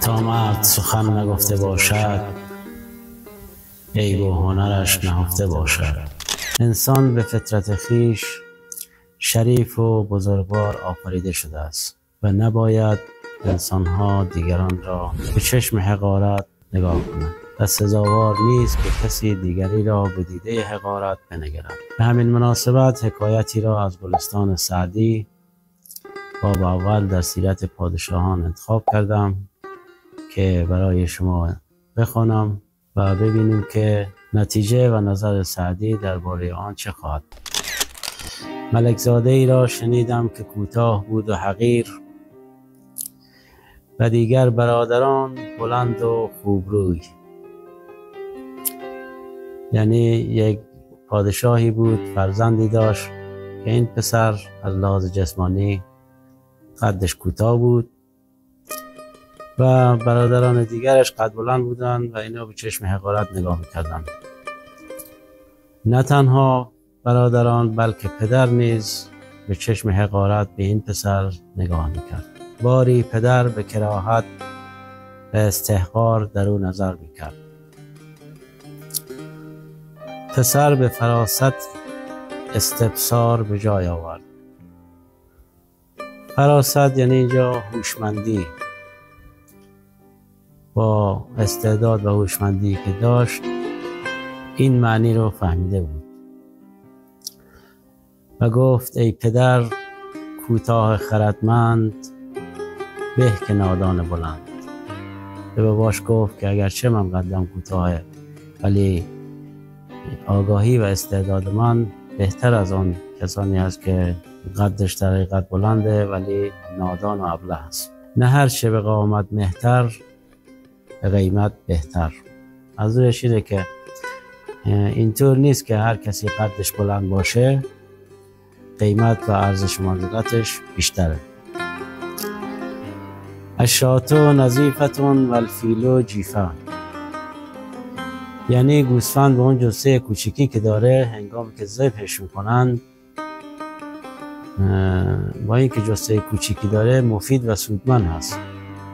تا مرد سخن نگفته باشد، عیب و هنرش نهفته باشد. انسان به فطرت خویش شریف و بزرگوار آفریده شده است و نباید انسانها دیگران را به چشم حقارت نگاه کنند و سزاوار نیست که کسی دیگری را به دیده حقارت بنگرد. به همین مناسبت حکایتی را از گلستان سعدی باب اول در سیرت پادشاهان انتخاب کردم که برای شما بخوانم و ببینیم که نتیجه و نظر سعدی درباره آن چه خواهد. ملک زاده ای را شنیدم که کوتاه بود و حقیر و دیگر برادران بلند و خوبروی. یعنی یک پادشاهی بود، فرزندی داشت که این پسر از لحاظ جسمانی قدش کوتاه بود و برادران دیگرش قد بلند بودند و اینا به چشم حقارت نگاه میکردند. نه تنها برادران بلکه پدر نیز به چشم حقارت به این پسر نگاه میکرد. باری پدر به کراهت و استحقار در او نظر میکرد. پسر به فراست استبصار به جای آورد. فراست یعنی اینجا هوشمندی. با استعداد و هوشمندی که داشت این معنی رو فهمیده بود و گفت ای پدر کوتاه خردمند به که نادان بلند. به باباش گفت که اگرچه من قدم کوتاهه ولی آگاهی و استعداد من بهتر از آن کسانی است که قدش در حقیقت بلنده ولی نادان و ابله است. نه هر چه به قامت مهتر به قیمت بهتر. منظورش اینه که اینطور نیست که هر کسی قدش بلند باشه قیمت و ارزش منزلتش بیشتره. الشاة نظیفة و الفیل جیفة. یعنی گوسفند به اون جثه کوچیکی که داره هنگامی که ذبحش میکنن با اینکه جثه کوچیکی داره مفید و سودمند هست،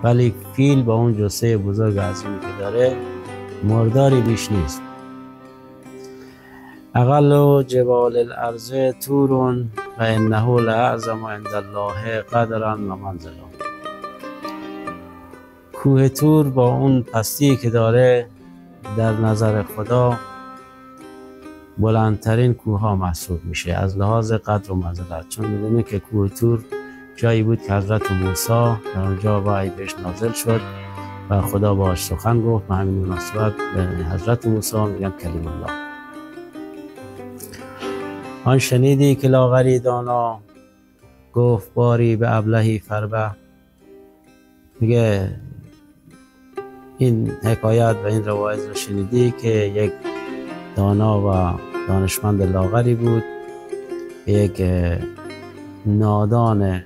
ولی فیل با اون جثه بزرگ عظیمی که داره مرداری بیش نیست. اقل جبال الارض طور و انه لاعظم عند الله قدرا و منزلا. کوه طور با اون پستی که داره در نظر خدا بلندترین کوه ها محسوب میشه از لحاظ قدر و منزلت، چون میدونه که کوه طور جایی بود که حضرت موسی در آنجا وحی بهش نازل شد و خدا باهاش سخن گفت. به همین مناسبت به حضرت موسی میگن کلیم الله. آن شنیدی که لاغری دانا گفت باری به ابلهی فربه. میگه این حکایت و این روایت رو شنیدی که یک دانا و دانشمند لاغری بود، یک نادان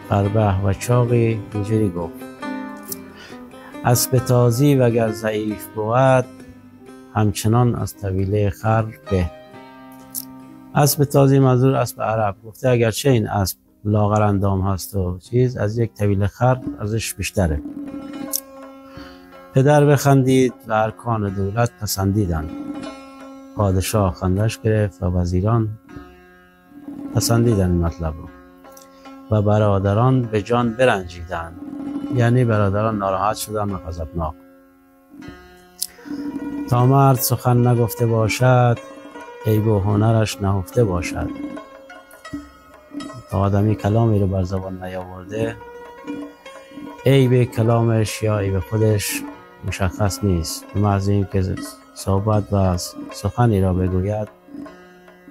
فربه و چاقی اینجوری گفت اسب تازی وگر ضعیف بود همچنان از طویله خر به. اسب تازی منظور اسب عرب. گفته اگرچه این اسب لاغر اندام هست و چیز از یک طویله خر ارزش بیشتره. پدر بخندید و ارکان دولت پسندیدند. پادشاه خندش گرفت و وزیران پسندیدن این مطلب رو و برادران به جان برنجیدند. یعنی برادران ناراحت شدند و غضبناک. تا مرد سخن نگفته باشد عیب و هنرش نهفته باشد. تا آدمی کلامی رو بر زبان نیاورده عیب کلامش یا عیب خودش مشخص نیست. به محض اینکه صحبت و سخنی را بگوید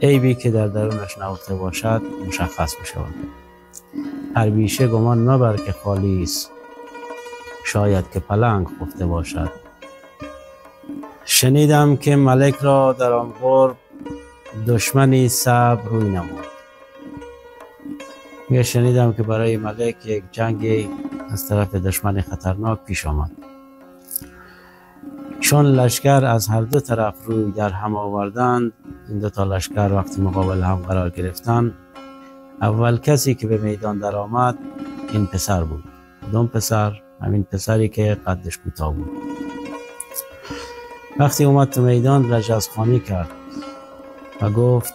عیبی که در درونش نهفته باشد مشخص می شود. هر بیشه گمان مبر که خالی است شاید که پلنگ خفته باشد. شنیدم که ملک را در آن قرب دشمنی صعب روی نمود. میگه شنیدم که برای ملک یک جنگی از طرف دشمن خطرناک پیش آمد. چون لشکر از هر دو طرف روی در هم آوردند، این دو تا لشکر وقتی مقابل هم قرار گرفتند، اول کسی که به میدان در آمد این پسر بود. کدام پسر؟ همین پسری که قدش کوتاه بود. وقتی اومد تو میدان رجزخوانی کرد و گفت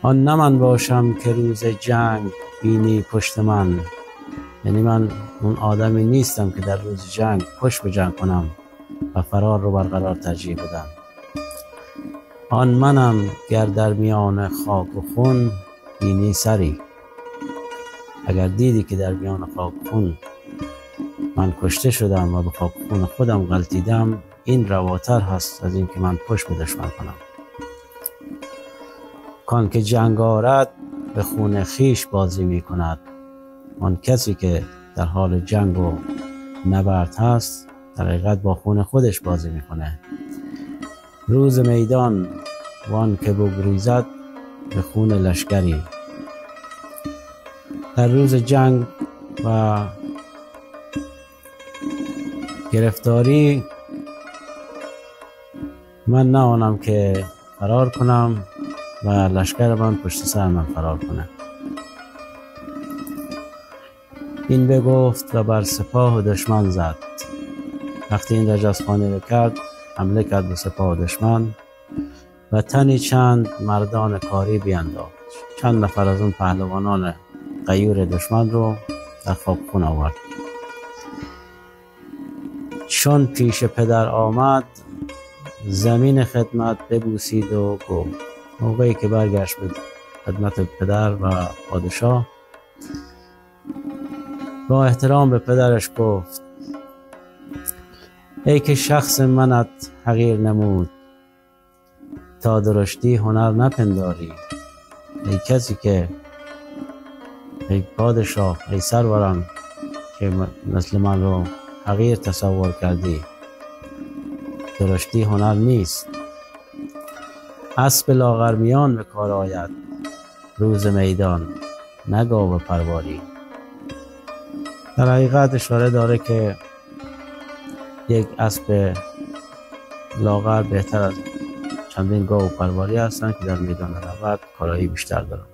آن نه من باشم که روز جنگ بینی پشت من، یعنی من اون آدمی نیستم که در روز جنگ پشت به جنگ کنم و فرار رو برقرار ترجیح بدم. آن منم گر در میان خاک و خون بینی سری. اگر دیدی که در میان خاک و خون من کشته شدم و به خاک و خون خودم غلطیدم، این رواتر هست از این که من پشت به دشمن کنم. کان که جنگ آرد به خون خیش بازی می کند. آن کسی که در حال جنگ و نبرد هست در حقیقت با خون خودش بازی میکنه. روز میدان وان که بگریزد به خون لشکری. در روز جنگ و گرفتاری من نمانم که فرار کنم و لشکر من پشت سر من فرار کنه. این بگفت و بر سپاه دشمن زد. وقتی این رجزخوانی رو کرد حمله کرد به سپاه دشمن و تنی چند مردان کاری بینداخت. چند نفر از اون پهلوانان غیور دشمن رو در خاک خون آورد. چون پیش پدر آمد زمین خدمت ببوسید و گفت. موقعی که برگشت به خدمت پدر و پادشاه با احترام به پدرش گفت ای که شخص منت حقیر نمود، تا درشتی هنر نپنداری. ای کسی که ای پادشاه، ای سرورم که مثل من رو حقیر تصور کردی، درشتی هنر نیست. اسب لاغرمیان به کار آید روز میدان، نه گاو پرواری. در حقیقت اشاره داره که یک اسب لاغر بهتر از چندین گاو پرواری هستند که در میدان نبرد کارایی بیشتر دارند.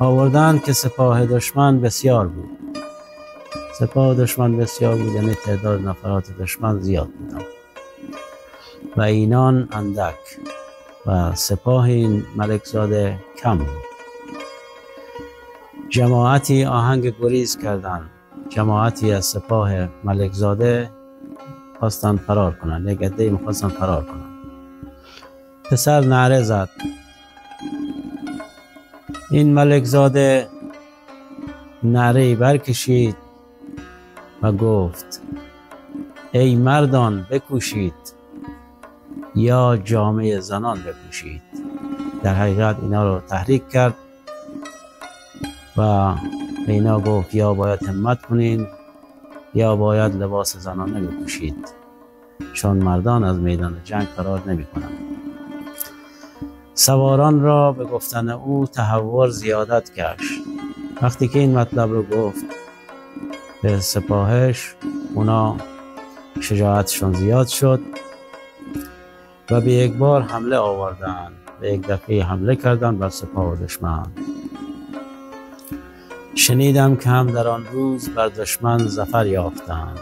آوردند که سپاه دشمن بسیار بود. سپاه دشمن بسیار بود یعنی تعداد نفرات دشمن زیاد بودند و اینان اندک و سپاه این ملک زاده کم بود. جماعتی آهنگ گریز کردند. جماعتی از سپاه ملک زاده خواستند فرار کنند. یک عده‌ای می‌خواستند فرار کنند. پسر نعره زد. این ملک زاده نعره‌ای برکشید و گفت ای مردان بکوشید یا جامه زنان بپوشید. در حقیقت اینا رو تحریک کرد و به اینا گفت یا باید همت کنین یا باید لباس زنانه بپوشید، چون مردان از میدان جنگ فرار نمی کنند. سواران را به گفتن او تهور زیادت گشت. وقتی که این مطلب رو گفت به سپاهش، اونا شجاعتشون زیاد شد و به یک بار حمله آوردند. به یک دفعه حمله کردند بر سپاه دشمن. شنیدم که هم در آن روز بر دشمن ظفر یافتند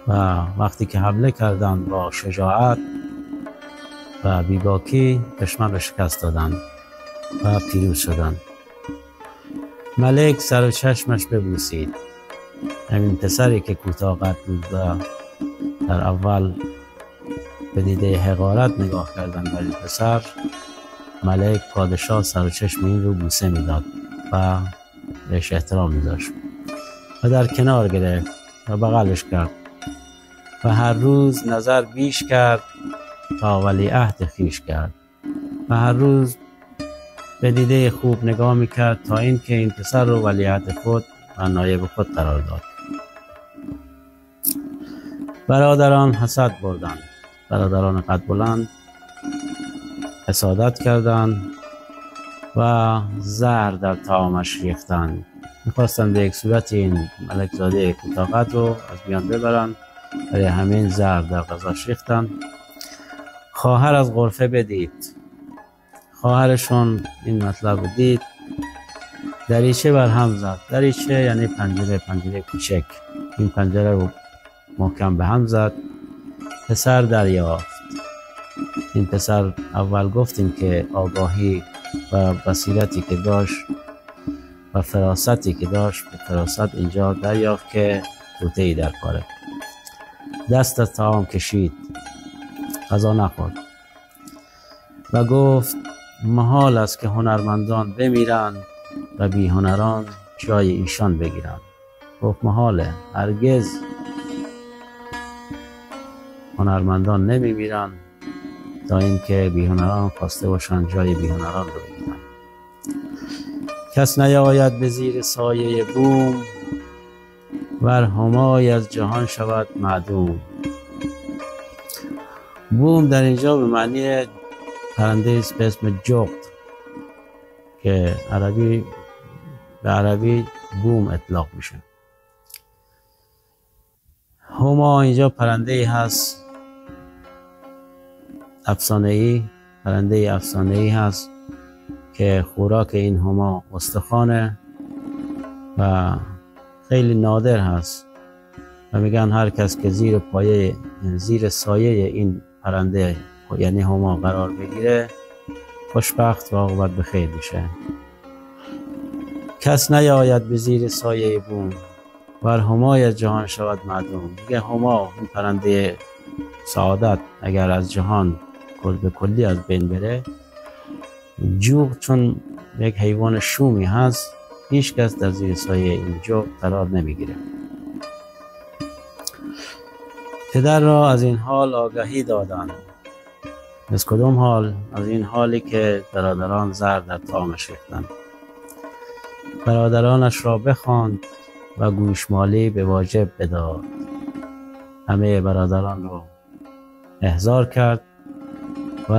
و وقتی که حمله کردند با شجاعت و بیباکی دشمن را شکست دادند و پیروز شدند. ملک سر و چشمش ببوسید. همین پسری که کوتاه قد بود و در اول به دیده حقارت نگاه کردن بر این پسر، ملک پادشاه سر و چشم این رو بوسه میداد و بهش احترام می‌داشت و در کنار گرفت و بغلش کرد و هر روز نظر بیش کرد تا ولیعهد خویش کرد و هر روز به دیده خوب نگاه میکرد تا اینکه این پسر رو ولیعهد خود و نایب خود قرار داد. برادران حسد بردند. برادران قد بلند حسادت کردند و زهر در طعامش ریختند. میخواستند به یک صورت این ملک زاده کوتاه رو از میان ببرند، برای همین زهر در غذاش ریختند. خواهر از غرفه بدید. خواهرشون این مطلب رو دید، دریچه برهم زد. دریچه یعنی پنجره کوچک. این پنجره رو محکم به هم زد. پسر دریافت. این پسر اول گفتیم که آگاهی و بصیرتی که داشت و فراستی که داشت، به فراست اینجا دریافت که توطئه‌ای در کاره. دست از طعام کشید، غذا نخورد و گفت محال است که هنرمندان بمیرند و بی هنران جای ایشان بگیرند. گفت محاله، هرگز هنرمندان نمیمیرند تا اینکه بی هنران خواسته باشند جای بی هنران رو بگیرند. کس نیاید به زیر سایه بوم، ور همای از جهان شود معدوم. بوم در اینجا به معنی پرنده است به اسم جغد که به عربی بوم اطلاق میشه. هما اینجا پرنده هست افسانه‌ای، پرنده افسانه‌ای هست که خوراک این هما استخوانه و خیلی نادر هست و میگن هر کس که زیر سایه این پرنده یعنی هما قرار بگیره خوشبخت و عاقبت به خیر میشه. کس نیاید به زیر سایه بوم، ور همای جهان شود معدوم. میگه هما این پرنده سعادت اگر از جهان به کلی از بین بره، جوغ چون یک حیوان شومی هست، هیچ کس در زیر سایه این جوغ قرار نمیگیره. پدر را از این حال آگاهی دادند. از کدام حال؟ از این حالی که برادران زر در طعامش ریختند. برادرانش را بخواند و گوشمالی به واجب بداد. همه برادران را احضار کرد و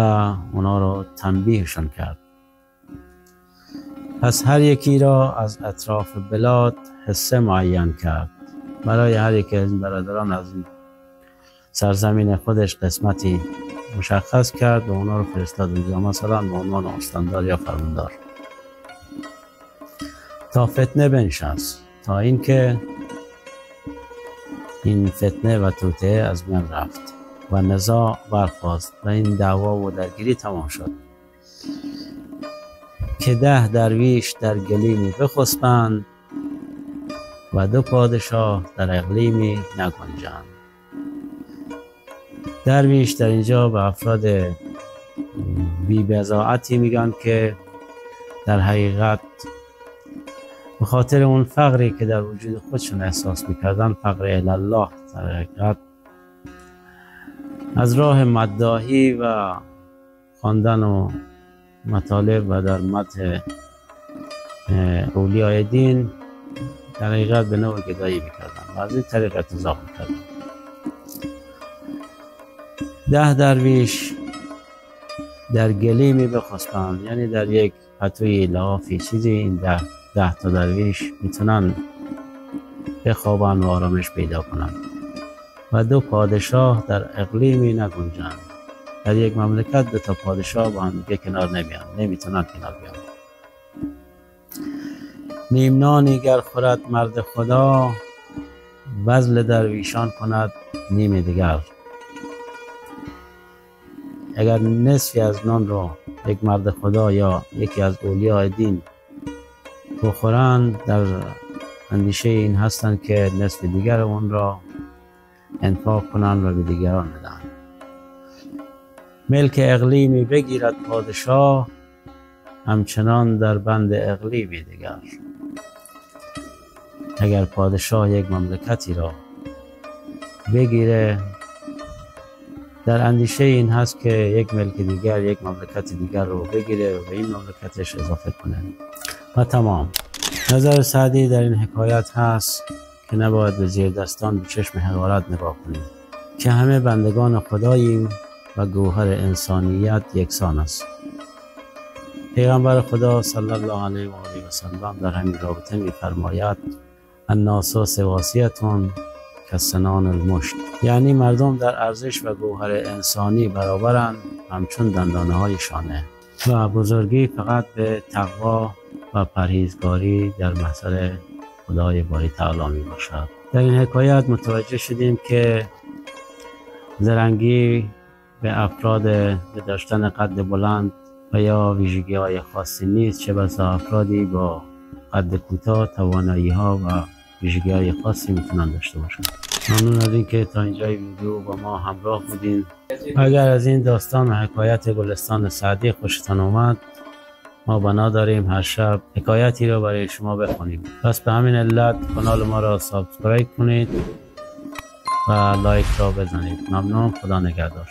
اونا را تنبیهشان کرد. پس هر یکی را از اطراف بلاد حصه معین کرد. برای هر یکی از این برادران از این سرزمین خودش قسمتی مشخص کرد و اونا رو فرستاد اونجا، مثلا به عنوان استاندار یا فرماندار، تا فتنه بنشست، تا اینکه این فتنه و توطئه از میان رفت و نزاع برخاست و این دعوا و درگیری تمام شد که 10 درویش در گلیمی بخسبند و 2 پادشاه در اقلیمی نگنجند. درویش در اینجا به افراد بی بضاعتی میگن که در حقیقت به خاطر اون فقری که در وجود خودشون احساس میکردن، فقر الله، در حقیقت از راه مداحی و خواندن و مطالب و در مدح اولیای دین در حقیقت به نوع گدایی میکردن و از این طریق ارتزاق میکردن. 10 درویش در گلیمی بخسبند، یعنی در یک پتوی لحافی چیزی، این 10 تا درویش میتونن بخوابن و آرامش پیدا کنن و 2 پادشاه در اقلیمی نگنجند. در یک مملکت 2 تا پادشاه با هم دیگه کنار نمیان، نمیتونن کنار بیان. نیمنانی گر خورد مرد خدا، بذل درویشان کند نیم دیگر. اگر نصفی از نان رو یک مرد خدا یا یکی از اولیاء دین بخورند، در اندیشه این هستند که نصف دیگر اون را انفاق کنند و به دیگران بدن. ملک اقلیمی بگیرد پادشاه، همچنان در بند اقلیمی دیگر. اگر پادشاه یک مملکتی را بگیره، در اندیشه این هست که یک ملک دیگر یک مملکت دیگر رو بگیره و به این مملکتش اضافه کنه و تمام. نظر سعدی در این حکایت هست که نباید به زیر دستان به چشم حقارت نگاه کنیم، که همه بندگان خداییم و گوهر انسانیت یکسان است. پیغمبر خدا صلی الله علیه و آله و سلم در همین رابطه می‌فرماید الناس سواسیتون کسنان المشت، یعنی مردم در ارزش و گوهر انسانی برابرند همچون دندانه های شانه و بزرگی فقط به تقوا و پرهیزگاری در مسئله خدای باری تعالی می باشد. در این حکایت متوجه شدیم که زرنگی به افراد به داشتن قد بلند و یا ویژگی های خاصی نیست، چه بسا افرادی با قد کوتاه توانایی ها و ویژگی های خاصی میتونن داشته باشن. ممنون از اینکه تا اینجای ویدیو با ما همراه بودین. اگر از این داستان و حکایت گلستان سعدی خوشتان اومد، ما بنا داریم هر شب حکایتی رو برای شما بخونیم. پس به همین علت کانال ما را سابسکرایب کنید و لایک را بزنید. ممنون. خدا نگهدار.